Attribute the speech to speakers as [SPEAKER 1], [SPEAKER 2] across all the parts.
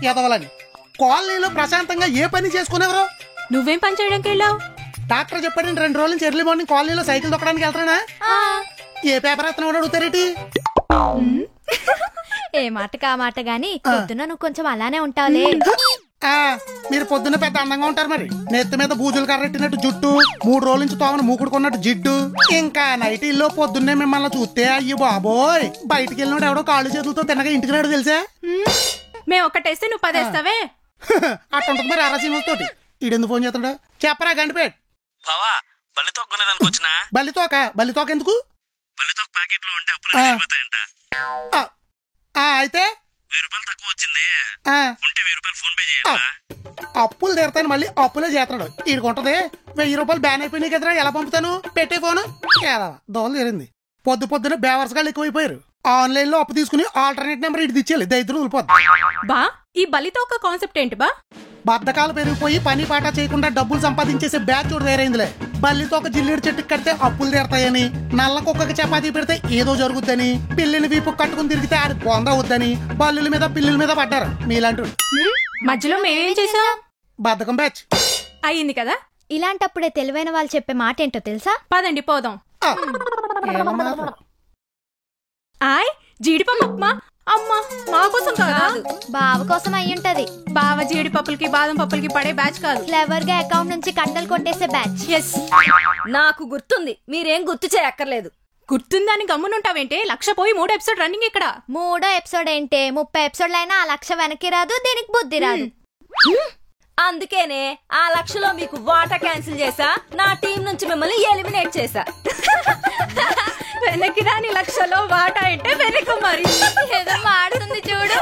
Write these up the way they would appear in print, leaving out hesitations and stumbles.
[SPEAKER 1] ఎదవలని కాలనీలో ప్రశాంతంగా ఏ పని చేసుకునేవరు?
[SPEAKER 2] నువ్వేం పని చేయడానికి వెళ్ళావు?
[SPEAKER 1] డాక్టర్ చెప్పాడు 2 రోజుల నుంచి ఎర్లీ మార్నింగ్ కాలనీలో సైకిల్ తొక్కడానికి వెళ్తానా? ఏ పేపర్ ఎత్తన అడుగుతారేటి?
[SPEAKER 3] ఏ మాటకి ఆ మాట గాని పొద్దున నువ్వు కొంచెం అలానే ఉంటావులే.
[SPEAKER 1] మీరు పొద్దున్న పెద్ద అందంగా ఉంటారు. మరి నెత్తి మీద బూజులు కర్రెట్టినట్టు జుట్టు, 3 రోజుల నుంచి తోమను మూకుడుకున్నట్టు జిడ్డు, ఇంకా నైటీల్లో పొద్దున్నే మిమ్మల్ని చూస్తే అయ్యి బాబోయ్, బయటికి వెళ్ళినోడు ఎవడో కాళ్ళు చేతులతో తిన్నగా ఇంటికి రాడు తెలుసా?
[SPEAKER 2] మేము ఒకటేస్తే నువ్వు 10 వేస్తావే.
[SPEAKER 1] అట్టుంటది మరి అరసీమతోటి. ఈడెందుకు ఫోన్ చేస్తాడు? చెప్పరా గండిపేట్. బలితోక ఎందుకు? అయితే అప్పులు తీరతాను, మళ్ళీ అప్పులే చేస్తాడు. ఈడుకుంటది 1000 రూపాయలు బ్యాన్ అయిపోయినాయి కదరా, ఎలా పంపుతాను? పెట్టే ఫోను దోలు తీరింది. పొద్దున బేవర్స్గాళ్ళు ఎక్కువైపోయారు. ఆన్లైన్ లో అప్పు తీసుకుని ఆల్టర్నేట్ నెంబర్ ఇటు తెచ్చేయాలి, దైత్రులు వెళ్ళిపోద్ది.
[SPEAKER 2] బా ఈ బలితో ఒక కాన్సెప్ట్ ఏంటి బా?
[SPEAKER 1] బద్దకాలు పెరిగిపోయి పని పాట చేయకుండా డబ్బులు సంపాదించేసే బ్యాచ్ చూడ వేరైందిలే. బల్లితో ఒక జిల్లేడు చెట్టుకి కడితే అప్పులు తీరతాయని, నల్ల కుక్కకి చపాతీ పెడితే ఏదో జరుగుద్దని, పిల్లిని వీపు కట్టుకుని తిరిగితే ఆడి బొంద అవుద్దని బల్లుల మీద పిల్లుల మీద పడ్డారు మీలాంటి.
[SPEAKER 2] మధ్యలో మేమేం చేసాం?
[SPEAKER 1] బద్దకం బ్యాచ్
[SPEAKER 2] అయ్యింది కదా.
[SPEAKER 3] ఇలాంటప్పుడే తెలివైన వాళ్ళు చెప్పే మాట ఏంటో తెలుసా?
[SPEAKER 2] పదండి పోదాం. ఆయ్ జీడిపప్పు ఉప్మా. అమ్మా మా కోసం కాదు,
[SPEAKER 3] బావ కోసం అయ్యుంటది.
[SPEAKER 2] బావ జీడిపప్పులకి బాదం పప్పులకి పడే బ్యాచ్ కాదు,
[SPEAKER 3] క్లవర్ గా అకౌంట్ నుంచి కండలు కొట్టేసే బ్యాచ్.
[SPEAKER 2] ఎస్
[SPEAKER 4] నాకు గుర్తుంది, మీరేం గుర్తు చేయక్కర్లేదు.
[SPEAKER 2] గుర్తుందని గమ్మునుంటావేంటే? 1,00,000 పోయి 3 ఎపిసోడ్ రన్నింగ్ ఇక్కడ.
[SPEAKER 3] 3వ ఎపిసోడ్ ఏంటే? 30 ఎపిసోడ్లైనా ఆ 1,00,000 వెనక్కి రాదు, దీనికి బుద్ధి రాదు.
[SPEAKER 4] అందుకేనే ఆ 1,00,000లో మీకు వాటా క్యాన్సిల్ చేసా, నా టీం నుంచి మిమ్మల్ని ఎలిమినేట్ చేసా.
[SPEAKER 2] వెనక్కి రాని 1,00,000లో వాటా అంటే వెనక మరి
[SPEAKER 3] ఏదో మాడుతుంది చూడు.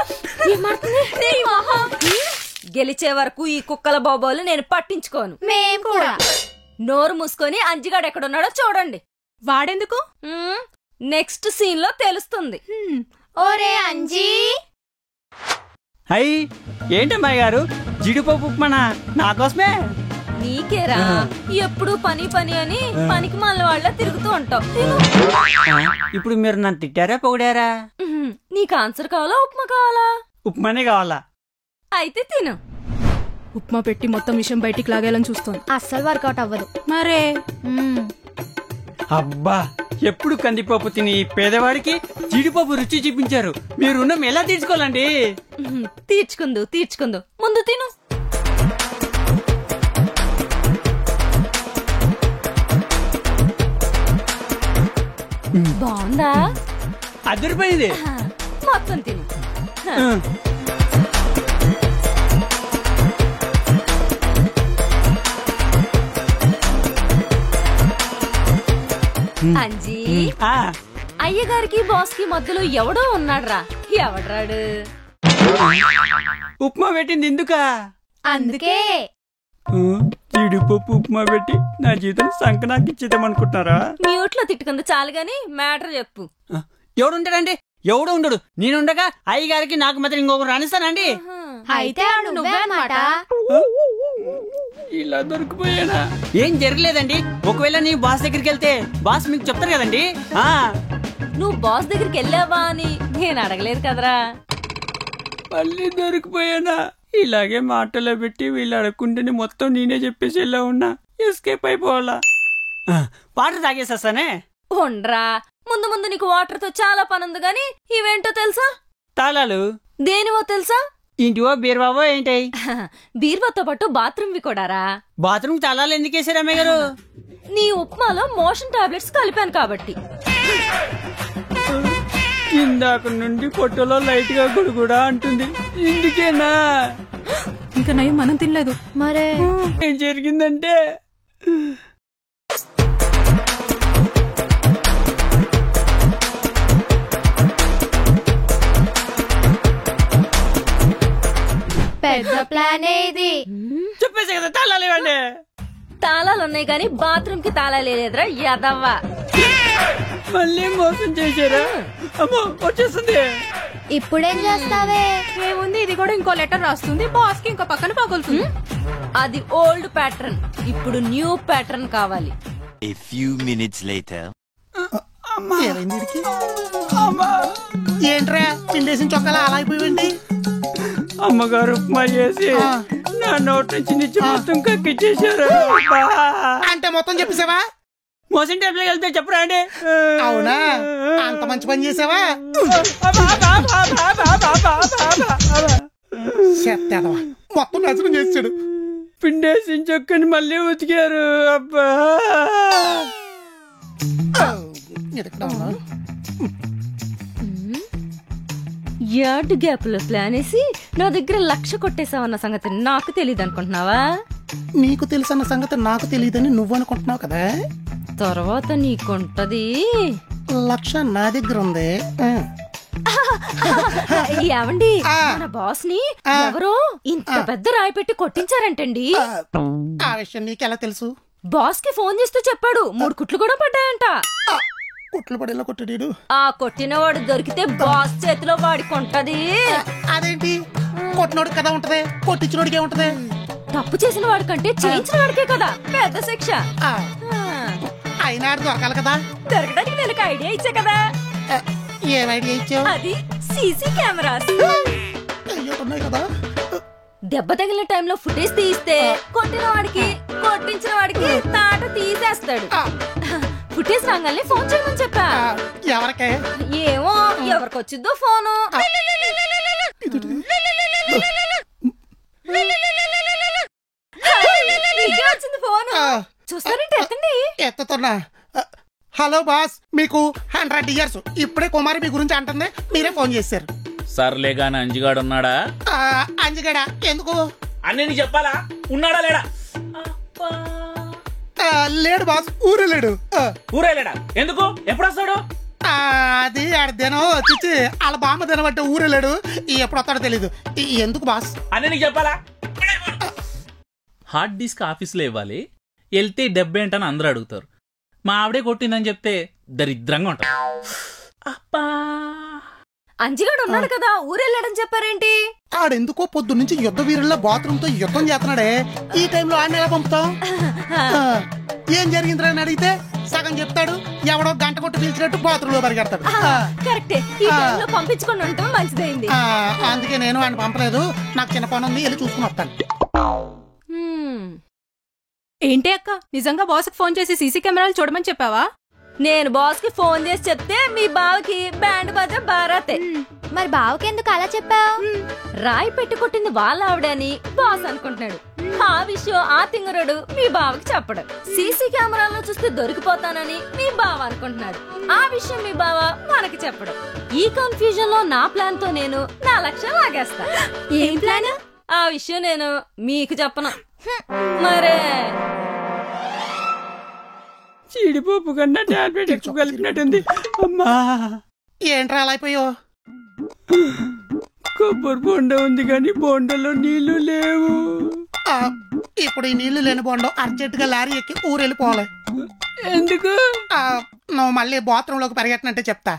[SPEAKER 4] గెలిచే వరకు ఈ కుక్కల బాబోలు నేను పట్టించుకోను.
[SPEAKER 3] మేం కూడా.
[SPEAKER 4] నోరు మూసుకొని అంజిగాడు ఎక్కడున్నాడో చూడండి.
[SPEAKER 2] వాడెందుకు?
[SPEAKER 4] నెక్స్ట్ సీన్ లో తెలుస్తుంది.
[SPEAKER 3] ఓరే అంజీ.
[SPEAKER 5] అయ్యి ఏంటమ్మాయి గారు, జీడిపప్పు ఉప్మానా? నా కోసమే.
[SPEAKER 4] నీకేరా, ఎప్పుడు పని పని అని పనికి మళ్ళీ వాళ్ళ తిరుగుతూ ఉంటావు.
[SPEAKER 5] ఇప్పుడు మీరు నన్ను తిట్టారా పొగిడారా?
[SPEAKER 4] నీకు ఆన్సర్ కావాలా ఉప్మా కావాలా?
[SPEAKER 5] ఉప్మానే కావాలా?
[SPEAKER 4] అయితే తిను.
[SPEAKER 2] ఉప్మా పెట్టి మొత్తం విషయం బయటికి లాగేయాలని చూస్తాను.
[SPEAKER 3] అస్సలు వర్కౌట్ అవ్వదు
[SPEAKER 2] మరే.
[SPEAKER 5] అబ్బా, ఎప్పుడు కందిపప్పు తిని పేదవాడికి జీడిపప్పు రుచి చూపించారు. మీరు రుణం ఎలా తీర్చుకోవాలండి?
[SPEAKER 4] తీర్చుకుందు ముందు తిను. బాగుందా?
[SPEAKER 5] అదిరిపోయింది.
[SPEAKER 4] మొత్తం తిను. అంజీ, అయ్యగారికి బాస్ కి మధ్యలో ఎవడో ఉన్నాడ్రా. ఎవడ్రాడు?
[SPEAKER 5] ఉప్మా పెట్టింది ఎందుకా?
[SPEAKER 3] అందుకే.
[SPEAKER 5] జీడిపప్పు ఉప్మా పెట్టి నా జీవితం సంకనాకి ఇచ్చేద్దామనుకుంటున్నారా?
[SPEAKER 4] మ్యూట్ లో తిట్టుకుంది చాలు గాని మ్యాటర్ చెప్పు.
[SPEAKER 5] ఎవడుంటాడండి? ఎవడు ఉండడు. నేనుండగా అయ్యగారికి నాకు మాత్రం ఇంకొకరు రాణిస్తానండి.
[SPEAKER 3] అయితే నువ్వే అన్నమాట.
[SPEAKER 5] ఇలా దొరికిపోయానా? ఏం జరగలేదండి. ఒకవేళ నీ బాస్ దగ్గరికి వెళ్తే బాస్ మీకు చెప్తారు కదండి.
[SPEAKER 4] నువ్వు బాస్ దగ్గరికి వెళ్ళావా అని నేను అడగలేదు కదరా.
[SPEAKER 5] మళ్ళీ దొరికిపోయానా? ఇలాగే మాటలో పెట్టి వీళ్ళు అడగకుండానే మొత్తం నేనే చెప్పేసి ఇలా ఉన్నా. ఎస్కేప్ అయిపోవాలా? వాటర్ తాగేసేస్తానే.
[SPEAKER 4] ఉండరా, ముందు నీకు వాటర్ తో చాలా పని ఉంది గాని ఇవేంటో తెలుసా?
[SPEAKER 5] తాళాలు.
[SPEAKER 4] దేనివో తెలుసా?
[SPEAKER 5] ఇంటివో బీర్వావో ఏంటాయి?
[SPEAKER 4] బీర్వాతో పాటు బాత్రూమ్ వి కూడారా.
[SPEAKER 5] బాత్రూమ్ తాళాలు ఎందుకు వేసారు అమ్మాయి గారు?
[SPEAKER 4] నీ ఉప్మాలో మోషన్ టాబ్లెట్స్ కలిపాను కాబట్టి.
[SPEAKER 5] ఇందాక నుండి పొట్టలో లైట్ గా గుడుగుడా అంటుంది. ఇందుకేనా?
[SPEAKER 2] ఇంకా నయం మనం తినలేదు.
[SPEAKER 3] మరే
[SPEAKER 5] ఏం జరిగిందంటే
[SPEAKER 3] పెద్ద ప్లాన్ ఇది.
[SPEAKER 5] చెప్పేసి కదా తాళాలు ఇవ్వండి.
[SPEAKER 4] తాళాలున్నాయి గాని బాత్రూమ్ కి తాళాలు లేదురా యాదవ్వా.
[SPEAKER 5] మళ్ళీ మోసం చేశారా? అమ్మో వచ్చేస్తుంది.
[SPEAKER 3] ఇప్పుడేం చేస్తావే?
[SPEAKER 2] ఏముంది, ఇది కూడా ఇంకో లెటర్ రాస్తుంది, బాస్ కి ఇంకో పక్కన పగులుతుంది.
[SPEAKER 4] అది ఓల్డ్ ప్యాటర్న్, ఇప్పుడు న్యూ ప్యాటర్న్ కావాలి.
[SPEAKER 6] A few minutes later.
[SPEAKER 1] ఏంట్రా పిండేసిన చొక్కలా అలా అయిపోయింది?
[SPEAKER 5] అమ్మగారు ఉప్మా చేసి నా నోటి నుంచి నిచ్చి మొత్తం కక్కిచ్చేశారు.
[SPEAKER 1] అంటే మొత్తం చెప్పేసావా?
[SPEAKER 5] మోసం టైంలో వెళ్తే చెప్పరా అండి?
[SPEAKER 1] అవునా, అంత మంచి పని చేసావా? చెత్తేదవా, మొత్తం నాశనం చేసాడు.
[SPEAKER 5] పిండేసిన చొక్కని మళ్ళీ ఉతికారు. అబ్బా
[SPEAKER 4] యాడ్ గ్యాప్ లో ప్లాన్ వేసి నా దగ్గర 1,00,000 కొట్టేసావన్న సంగతి నాకు తెలియదు అనుకుంటున్నావా?
[SPEAKER 1] నీకు తెలుసన్న సంగతి నాకు తెలియదని నువ్వు అనుకుంటున్నావు కదా.
[SPEAKER 4] తర్వాత నీకుంటది.
[SPEAKER 1] 1,00,000 నా దగ్గర ఉంది.
[SPEAKER 4] ఏమండి, మన బాస్ ని ఎవరో ఇంత పెద్ద రాయి పెట్టి కొట్టించారంటండి.
[SPEAKER 1] ఆ విషయం నీకెలా తెలుసు?
[SPEAKER 4] బాస్ కి ఫోన్ చేస్తూ చెప్పాడు 3 కుట్లు కూడా పడ్డాయంట.
[SPEAKER 1] కుట్లు పడేలా కొట్టాడు.
[SPEAKER 4] ఆ కొట్టినవాడు దొరికితే బాస్ చేతిలో వాడికొంటది.
[SPEAKER 1] అదేంటి, కొట్టినోడికి కదా ఉంటది, కొట్టించినోడికి ఏముంటది?
[SPEAKER 4] తప్పు చేసిన వాడి కంటే చేయించిన వాడికే కదా పెద్ద శిక్ష.
[SPEAKER 1] అయినా దొరకాలి కదా.
[SPEAKER 4] దొరకడానికి నేను ఒక ఐడియా ఇచ్చా కదా.
[SPEAKER 1] ఏం ఐడియా ఇచ్చావు?
[SPEAKER 4] అది సీసీ కెమెరాస్.
[SPEAKER 1] ఉన్నాయి కదా.
[SPEAKER 4] దెబ్బ తగిలిన టైంలో ఫుటేజ్ తీస్తే కొట్టిన వాడికి కొట్టించిన వాడికి తాట తీసేస్తాడు. ఫుటేజ్ రాగానే ఫోన్ చేయమని చెప్పా.
[SPEAKER 1] ఎవరికే?
[SPEAKER 4] ఏమో ఎవరికొచ్చిద్దో ఫోను. వచ్చింది ఫోను. చూస్తారంటే ఎత్తండి.
[SPEAKER 1] ఎత్తుతున్నా. హలో బాస్, మీకు 100 years. ఇప్పుడే కుమారి మీ గురించి అంటుంది, మీరే ఫోన్ చేశారు.
[SPEAKER 7] సర్లే గాని అంజిగాడు ఉన్నాడా?
[SPEAKER 1] అంజిగాడా? ఎందుకు?
[SPEAKER 7] అన్నీ చెప్పాలా? ఉన్నాడా లేడా?
[SPEAKER 1] లేడు బాస్, ఊరే లేడు.
[SPEAKER 7] ఊరే లేడా? ఎందుకు? ఎప్పుడు వస్తాడు?
[SPEAKER 1] అది ఆడదేనో చిచ్చి వాళ్ళ బామ్మ తినబట్టే ఊరే లేడు. ఎప్పుడు వస్తాడో తెలీదు. ఎందుకు బాస్?
[SPEAKER 7] అన్నీ చెప్పాలా? హార్డ్ డిస్క్ ఆఫీస్లో ఇవ్వాలి, వెళ్తే 70 ఏంటని అందరూ అడుగుతారు. మా ఆవిడే కొట్టిందని చెప్తే దరిద్రంగా ఉంటారు. అబ్బా,
[SPEAKER 4] అంజిగాడు ఉన్నాడు కదా, ఊరెళ్ళాడని చెప్పారేంటి?
[SPEAKER 1] ఆడెందుకో పొద్దు నుంచి యుద్ధ వీరుల్లో బాత్రూమ్ తో యుద్ధం చేస్తున్నాడే. ఈ టైంలో ఆయన ఎలా పంపుతాం? ఏం జరిగిందిరా అని అడిగితే సగం చెప్తాడు, ఎవడో గంట కొట్టి పిలిచినట్టు బాత్రూమ్ లో పరిగెడతాడు.
[SPEAKER 4] కరెక్టే, ఈ టైంలో పంపించుకొని ఉండటం మంచిదైంది.
[SPEAKER 1] అందుకే నేను ఆయన పంపలేదు. నాకు చిన్న పని ఉంది, వెళ్ళి చూసుకుని వస్తాను.
[SPEAKER 2] ఏంటి అక్క, నిజంగా బాస్కి ఫోన్ చేసి సీసీ కెమెరాలు చూడమని చెప్పావా?
[SPEAKER 4] నేను బాస్ కి ఫోన్ చేసి చెప్తే మీ బావకి బ్యాండ్ బాజా బారాతే.
[SPEAKER 3] మరి బావకి ఎందుకు అలా చెప్పావు?
[SPEAKER 4] రాయి పెట్టి కొట్టింది వాళ్ళ ఆవిడని బాస్ అనుకుంటున్నాడు. ఆ విషయం ఆ తింగరుడు మీ బావకి చెప్పడం. సీసీ కెమెరాలో చూస్తే దొరికిపోతానని మీ బావ అనుకుంటున్నాడు. ఆ విషయం మీ బావ మనకి చెప్పడం. ఈ కన్ఫ్యూజన్ లో నా ప్లాన్ తో నేను నా లక్ష్యం లాగేస్తా.
[SPEAKER 2] ఏం ప్లాన్?
[SPEAKER 4] ఆ విషయం నేను మీకు చెప్పను. మరే
[SPEAKER 5] చీడిపోపు కన్నా టాబ్లెట్ ఎక్కువ కలిపినట్టుంది. అమ్మా,
[SPEAKER 1] ఏంట్రా అలా అయిపోయావు?
[SPEAKER 5] కొబ్బరి బొండ ఉంది కానీ బొండలో నీళ్లు లేవు.
[SPEAKER 1] ఇప్పుడు ఈ నీళ్లు లేని బొండం అర్జెంట్ గా లారీ ఎక్కి ఊరు వెళ్ళిపోవాలి.
[SPEAKER 5] ఎందుకు?
[SPEAKER 1] నువ్వు మళ్ళీ బాత్రూమ్ లోకి పరిగెట్టినట్టే చెప్తా.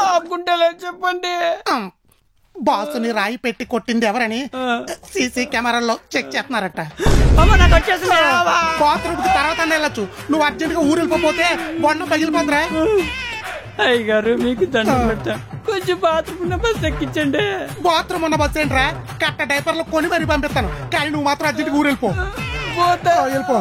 [SPEAKER 5] ఆపుకుంటా చెప్పండి.
[SPEAKER 1] బాసుని రాయి పెట్టి కొట్టింది ఎవరని సీసీ కెమెరాల్లో చెక్ చేస్తున్నారట. బాత్రూమ్ కి తర్వాత వెళ్ళొచ్చు, నువ్వు అర్జెంట్ గా ఊరు వెళ్ళిపోతే బొండం పగిలిపోతురా.
[SPEAKER 5] అయ్యగారు మీకు దండం పెడతా, కొంచెం బాత్రూమ్ ఉన్న బస్ ఎక్కించండి.
[SPEAKER 1] బాత్రూమ్ ఉన్న బస్సు ఏంట్రా, కట్ట డైపర్లో కొని మరీ పంపిస్తాను, కానీ నువ్వు మాత్రం అర్జెంట్ గా ఊరు వెళ్ళిపో. వెళ్ళిపో.